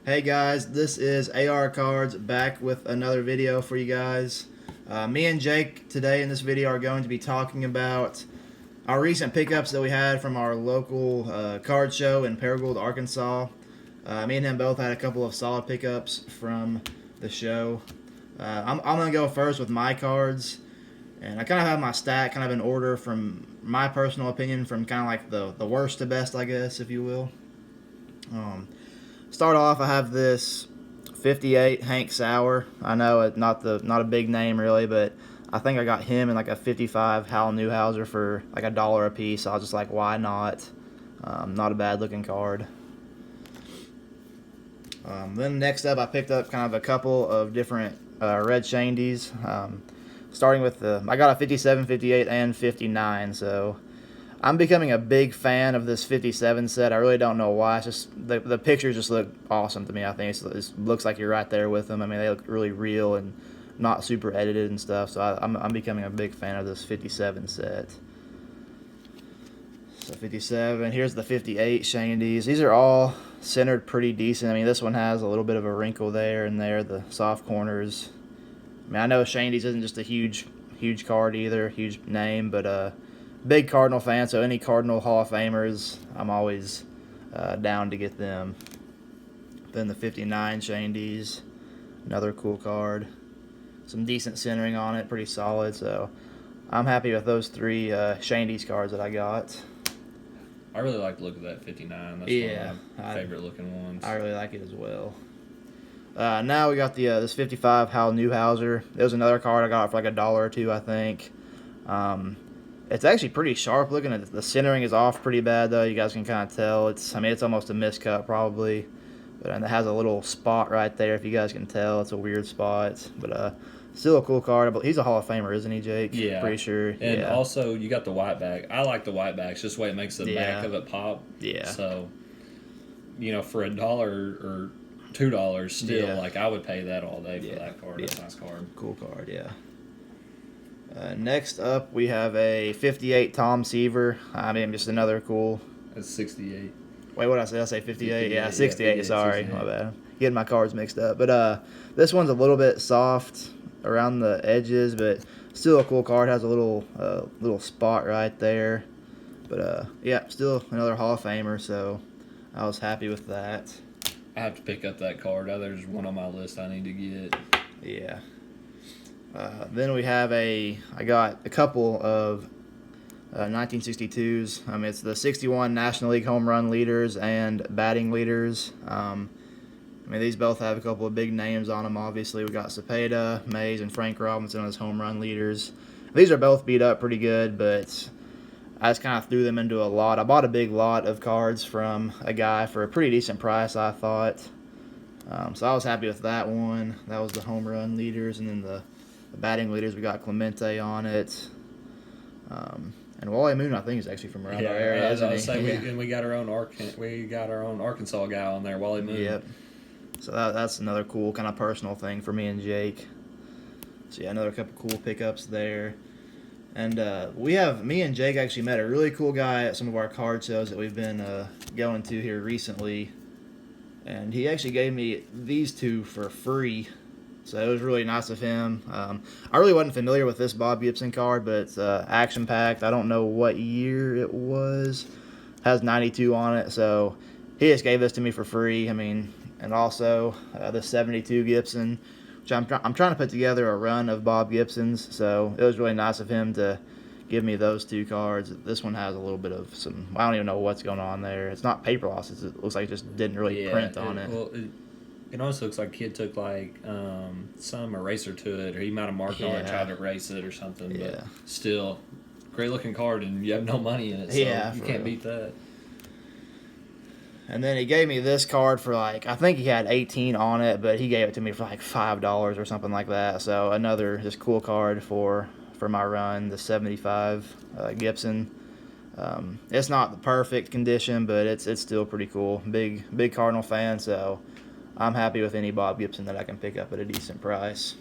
Hey guys, this is AR Cards back with another video for you guys. Me and Jake today in this video are going to be talking about our recent pickups that we had from our local card show in Paragould, Arkansas. Me and him both had a couple of solid pickups from the show. I'm going to go first with my cards, and I kind of have my stack kind of in order from my personal opinion, from kind of like the worst to best, I guess, if you will. Start off, I have this 58 Hank Sauer. I know it not a big name really, but I think I got him in like a 55 Hal Newhouser for like $1 a piece. So I was just like, why not? Not a bad looking card. Then next up, I picked up kind of a couple of different red Shandies. Starting with I got a 57, 58, and 59. So I'm becoming a big fan of this 57 set. I really don't know why. It's just the pictures just look awesome to me. I think it looks like you're right there with them. I mean, they look really real and not super edited and stuff. So I'm becoming a big fan of this 57 set. So 57. Here's the 58 Shandies. These are all centered pretty decent. I mean, this one has a little bit of a wrinkle there and there. The soft corners. I mean, I know Shandies isn't just a huge card either, huge name, but big Cardinal fan, so any Cardinal Hall of Famers, I'm always down to get them. Then the 59 Shandies, another cool card. Some decent centering on it, pretty solid, so I'm happy with those three Shandies cards that I got. I really like the look of that 59. That's one of my favorite looking ones. I really like it as well. Now we got the this 55 Hal Newhouser. It was another card I got for like $1 or $2, I think. It's actually pretty sharp looking. The centering is off pretty bad though. You guys can kind of tell. It's almost a miscut probably, but it has a little spot right there. If you guys can tell, it's a weird spot, but still a cool card. He's a Hall of Famer, isn't he, Jake? Yeah, pretty sure. And also you got the white back. I like the white backs. Just the way it makes the back of it pop. Yeah. So, for $1 or $2, still like I would pay that all day for that card. That's a nice card. Cool card. Yeah. Next up, we have a 58 Tom Seaver. I mean, just another cool. That's 68. Wait, what did I say? I say 58? Yeah, 68. Yeah, sorry, 68. My bad. Getting my cards mixed up. But this one's a little bit soft around the edges, but still a cool card. Has a little spot right there. But yeah, still another Hall of Famer. So I was happy with that. I have to pick up that card. There's one on my list I need to get. Yeah. Then we have I got a couple of 1962s. I mean, it's the 61 National League home run leaders and batting leaders. I mean, these both have a couple of big names on them, obviously. We got Cepeda, Mays, and Frank Robinson as home run leaders. These are both beat up pretty good, but I just kind of threw them into a lot. I bought a big lot of cards from a guy for a pretty decent price, I thought. So I was happy with that one. That was the home run leaders, and then the batting leaders, we got Clemente on it. And Wally Moon, I think, is actually from around our area. As I was saying, we got our own Arkansas guy on there, Wally Moon. Yep. So that's another cool kind of personal thing for me and Jake. So yeah, another couple cool pickups there. And me and Jake actually met a really cool guy at some of our card shows that we've been going to here recently. And he actually gave me these two for free. So it was really nice of him. I really wasn't familiar with this Bob Gibson card, but it's action-packed. I don't know what year it was. It has 92 on it, so he just gave this to me for free. I mean, and also the 72 Gibson, which I'm trying to put together a run of Bob Gibsons, so it was really nice of him to give me those two cards. This one has a little bit of some, I don't even know what's going on there. It's not paper loss. It looks like it just didn't really print on it. Well, it almost looks like kid took like some eraser to it, or he might have marked on it and tried to erase it or something. But still, great looking card, and you have no money in it, so you can't beat that. And then he gave me this card for like, I think he had 18 on it, but he gave it to me for like $5 or something like that. So another just cool card for my run, the 75 Gibson. It's not the perfect condition, but it's still pretty cool. Big Cardinal fan, so I'm happy with any Bob Gibson that I can pick up at a decent price.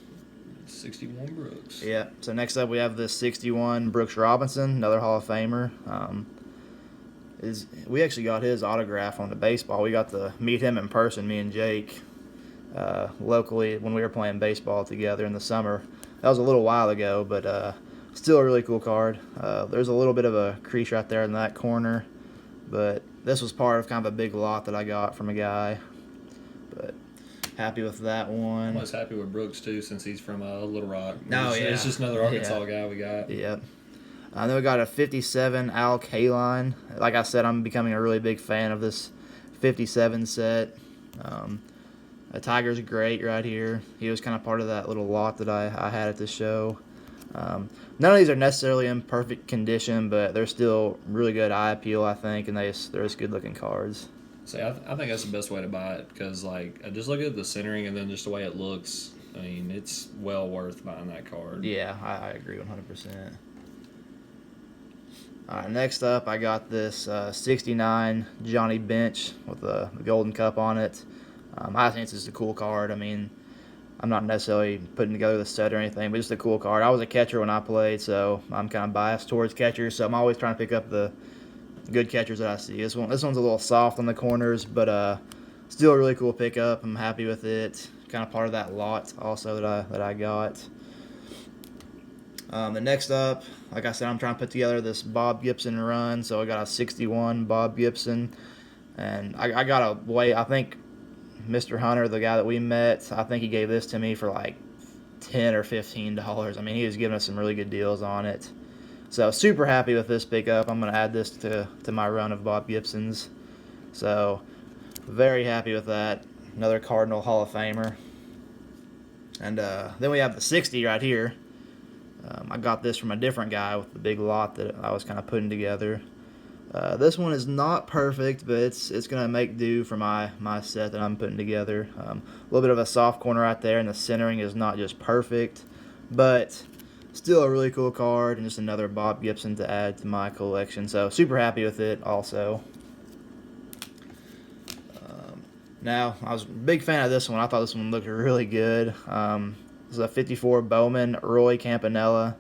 61 Brooks. Yeah. So next up we have this 61 Brooks Robinson, another Hall of Famer. we actually got his autograph on the baseball. We got to meet him in person, me and Jake, locally when we were playing baseball together in the summer. That was a little while ago, but still a really cool card. There's a little bit of a crease right there in that corner, but this was part of kind of a big lot that I got from a guy. But happy with that one. I'm most happy with Brooks too, since he's from Little Rock. It's just another Arkansas guy we got. Yep. Then we got a 57 Al Kaline. Like I said, I'm becoming a really big fan of this 57 set. Tiger's great right here. He was kind of part of that little lot that I had at this show. None of these are necessarily in perfect condition, but they're still really good eye appeal, I think, and they're just good-looking cards. See, I think that's the best way to buy it, because just look at the centering and then just the way it looks. I mean, it's well worth buying that card. Yeah, I agree 100%. All right, next up, I got this 69 Johnny Bench with the Golden Cup on it. I think this is a cool card. I mean, I'm not necessarily putting together the set or anything, but just a cool card. I was a catcher when I played, so I'm kind of biased towards catchers, so I'm always trying to pick up the good catchers that I see. This one's a little soft on the corners, but still a really cool pickup. I'm happy with it. Kind of part of that lot also that I got. The next up, like I said, I'm trying to put together this Bob Gibson run, so I got a 61 Bob Gibson, and I got I think Mr. Hunter, the guy that we met, I think he gave this to me for like $10 or $15. I mean, he was giving us some really good deals on it. So super happy with this pickup. I'm going to add this to my run of Bob Gibsons. So very happy with that. Another Cardinal Hall of Famer. And then we have the 60 right here. I got this from a different guy with the big lot that I was kind of putting together. This one is not perfect, but it's going to make do for my set that I'm putting together. A little bit of a soft corner right there, and the centering is not just perfect, but still a really cool card, and just another Bob Gibson to add to my collection. So super happy with it also. Now, I was a big fan of this one. I thought this one looked really good. This is a 54 Bowman Roy Campanella.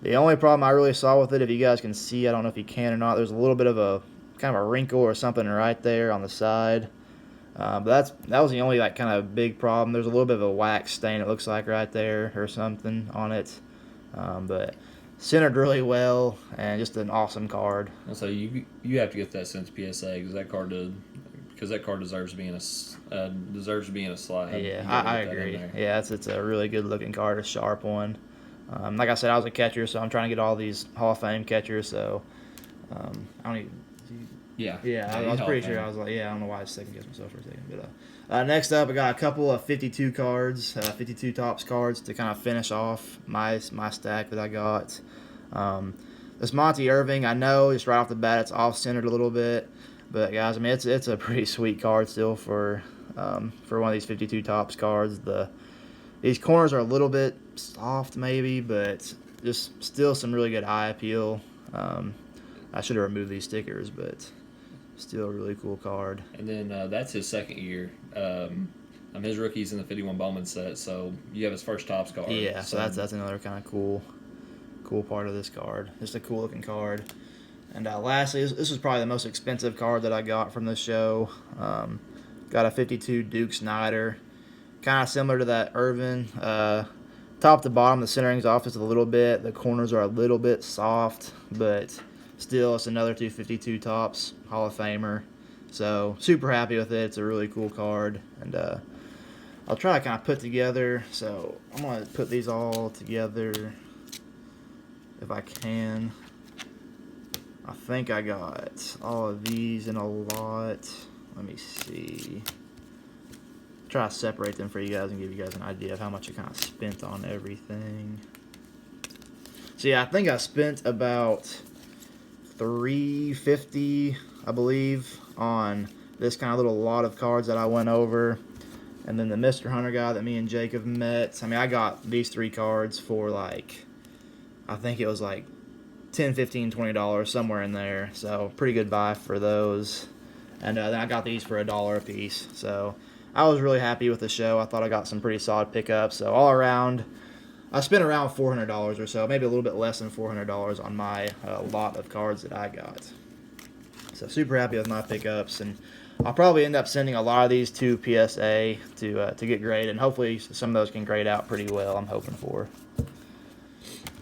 The only problem I really saw with it, if you guys can see, I don't know if you can or not, there's a little bit of a kind of a wrinkle or something right there on the side. But that was the only kind of big problem. There's a little bit of a wax stain, it looks like, right there or something on it. But centered really well, and just an awesome card. And so you have to get that since PSA, because that card deserves to be in a slide. Yeah, I agree. Yeah, it's a really good looking card, a sharp one. Like I said, I was a catcher, so I'm trying to get all these Hall of Fame catchers. So I don't even. Yeah, I was pretty sure. I was like, I don't know why I was second guessing myself for a second. But next up, I got a couple of 52 cards, 52 Topps cards to kind of finish off my stack that I got. This Monty Irving, I know just right off the bat it's off centered a little bit, but guys, I mean it's a pretty sweet card still for one of these 52 Topps cards. These corners are a little bit soft maybe, but just still some really good eye appeal. I should have removed these stickers, but still a really cool card. And then that's his second year. His rookie's in the 51 Bowman set, so you have his first Topps card. Yeah, so that's another kind of cool part of this card. Just a cool looking card. And lastly, this was probably the most expensive card that I got from this show. Got a 52 Duke Snider. Kind of similar to that Irvin. Top to bottom, the centering's off just a little bit. The corners are a little bit soft, but still, it's another 252 Topps Hall of Famer. So super happy with it. It's a really cool card, and I'll try to kind of put together. So I'm gonna put these all together if I can. I think I got all of these in a lot. Let me see. Try to separate them for you guys and give you guys an idea of how much I kind of spent on everything. So yeah, I think I spent about $350, I believe, on this kind of little lot of cards that I went over. And then the Mr. Hunter guy that me and Jake have met. I mean, I got these 3 cards for I think it was like $10, $15, $20, somewhere in there. So pretty good buy for those. And then I got these for $1 a piece. So I was really happy with the show. I thought I got some pretty solid pickups. So all around, I spent around $400 or so, maybe a little bit less than $400 on my lot of cards that I got. So super happy with my pickups, and I'll probably end up sending a lot of these to PSA to get graded, and hopefully some of those can grade out pretty well. I'm hoping for.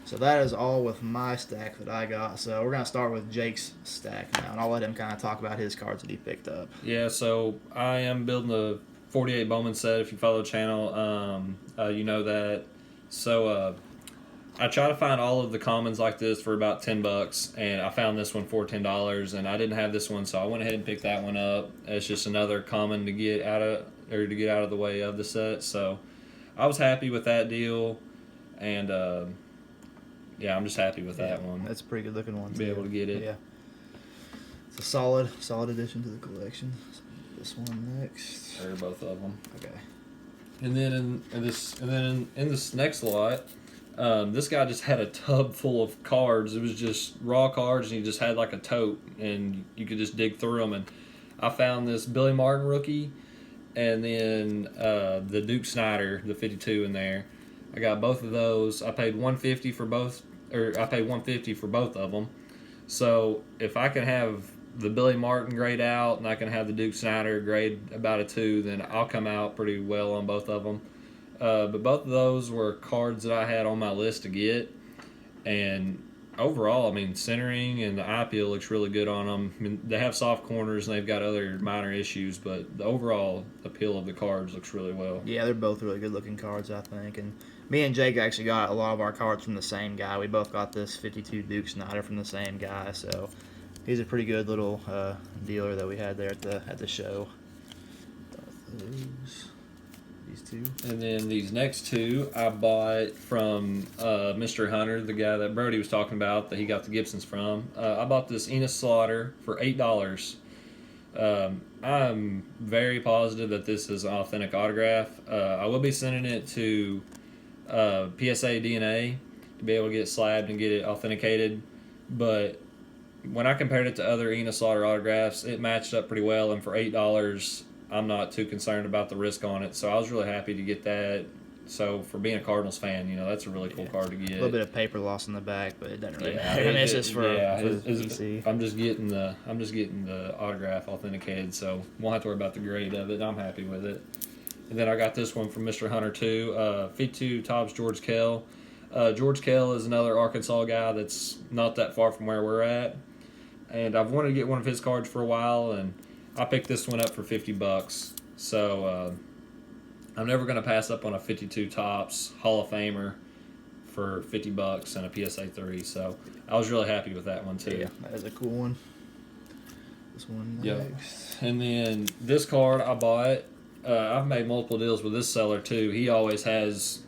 So that is all with my stack that I got. So we're going to start with Jake's stack now, and I'll let him kind of talk about his cards that he picked up. Yeah, so I am building the 48 Bowman set. If you follow the channel, you know that. So I try to find all of the commons like this for about $10, and I found this one for $10, and I didn't have this one, so I went ahead and picked that one up. It's just another common to get out of the way of the set. So I was happy with that deal, and yeah, I'm just happy with that one. That's a pretty good looking one. Be able to get it. Yeah. It's a solid addition to the collection. So this one next. Or both of them. Okay. And then in this next lot, this guy just had a tub full of cards. It was just raw cards, and he just had like a tote, and you could just dig through them. And I found this Billy Martin rookie, and then the Duke Snider, the 52 in there. I got both of those. I paid $150 for both. I paid $150 for both of them. So if I can have the Billy Martin grade out and I can have the Duke Snider grade about a 2, then I'll come out pretty well on both of them. But both of those were cards that I had on my list to get. And overall, I mean, centering and the eye peel looks really good on them. I mean, they have soft corners and they've got other minor issues, but the overall appeal of the cards looks really well. Yeah, they're both really good looking cards, I think. And me and Jake actually got a lot of our cards from the same guy. We both got this 52 Duke Snider from the same guy, so he's a pretty good little dealer that we had there at the show. These two. And then these next two I bought from Mr. Hunter, the guy that Brody was talking about that he got the Gibsons from. I bought this Enos Slaughter for $8. I'm very positive that this is an authentic autograph. I will be sending it to PSA DNA to be able to get it slabbed and get it authenticated, but when I compared it to other Enos Slaughter autographs, it matched up pretty well, and for $8 I'm not too concerned about the risk on it, so I was really happy to get that. So for being a Cardinals fan, you know, that's a really cool card to get. A little bit of paper loss in the back, but it doesn't really matter. It's just for PC. I'm just getting the autograph authenticated, so won't have to worry about the grade of it. I'm happy with it. And then I got this one from Mr. Hunter too. 52 Topps George Kell. George Kell is another Arkansas guy that's not that far from where we're at, and I've wanted to get one of his cards for a while, and I picked this one up for $50. So I'm never going to pass up on a 52 Topps Hall of Famer for $50 and a PSA 3. So I was really happy with that one too. Yeah, that is a cool one. This one next. And then this card I bought. I've made multiple deals with this seller too. He always has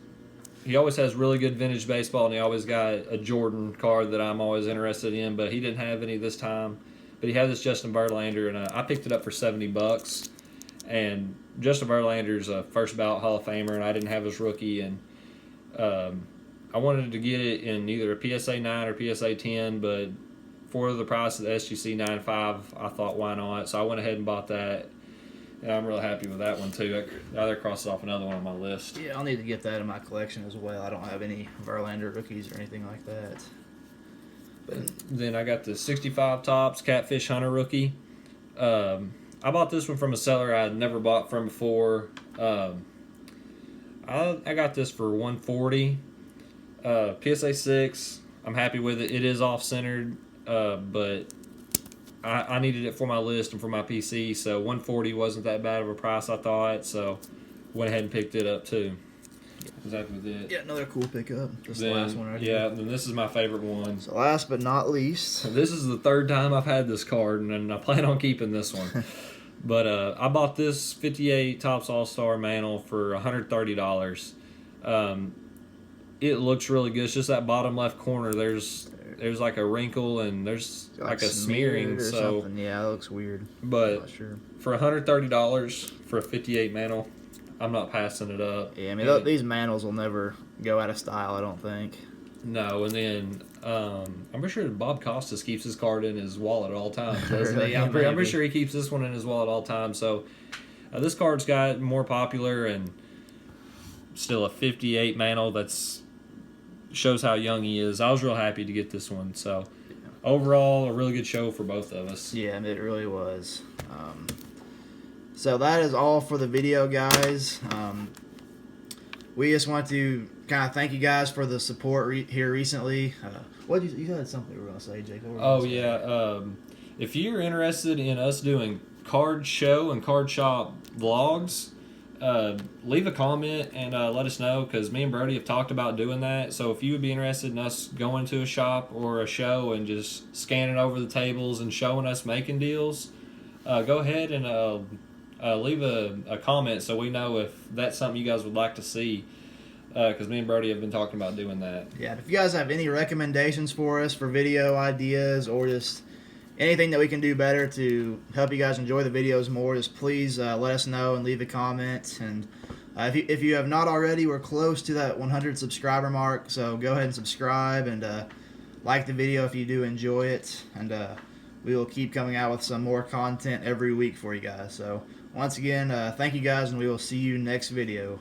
really good vintage baseball, and he always got a Jordan card that I'm always interested in, but he didn't have any this time. But he had this Justin Verlander, and I picked it up for $70. And Justin Verlander's a first ballot Hall of Famer, and I didn't have his rookie, and I wanted to get it in either a PSA 9 or PSA 10, but for the price of the SGC 9.5, I thought, why not? So I went ahead and bought that. And I'm really happy with that one too. That crosses off another one on my list. Yeah, I'll need to get that in my collection as well. I don't have any Verlander rookies or anything like that. But then I got the 65 Topps Catfish Hunter rookie. I bought this one from a seller I had never bought from before. I got this for $140. PSA 6. I'm happy with it. It is off-centered, but I needed it for my list and for my PC, so $140 wasn't that bad of a price, I thought, so went ahead and picked it up too. Exactly with it. Yeah, another cool pickup. This is the last one right here. Yeah, and then this is my favorite one. So last but not least. This is the third time I've had this card, and I plan on keeping this one. But I bought this 58 Topps All-Star Mantle for $130. It looks really good. It's just that bottom left corner. There's like a wrinkle and there's like a smearing. So something. Yeah, it looks weird. But sure. For $130 for a 58 mantle, I'm not passing it up. Yeah, I mean these mantles will never go out of style, I don't think. No, and then I'm pretty sure Bob Costas keeps his card in his wallet at all times, doesn't he? I'm pretty sure he keeps this one in his wallet at all times. So this card's got more popular and still a 58 mantle that's shows how young he is. I was real happy to get this one. So overall, a really good show for both of us. Yeah, it really was. So that is all for the video, guys. We just want to kind of thank you guys for the support here recently. What you had something you were going to say, Jake? If you're interested in us doing card show and card shop vlogs, leave a comment and let us know, because me and Brody have talked about doing that. So if you would be interested in us going to a shop or a show and just scanning over the tables and showing us making deals, go ahead and leave a comment so we know if that's something you guys would like to see, because me and Brody have been talking about doing that. Yeah, if you guys have any recommendations for us for video ideas, or just anything that we can do better to help you guys enjoy the videos more, just please let us know and leave a comment. And if you have not already, we're close to that 100 subscriber mark, so go ahead and subscribe and like the video if you do enjoy it. And we will keep coming out with some more content every week for you guys. So once again, thank you guys, and we will see you next video.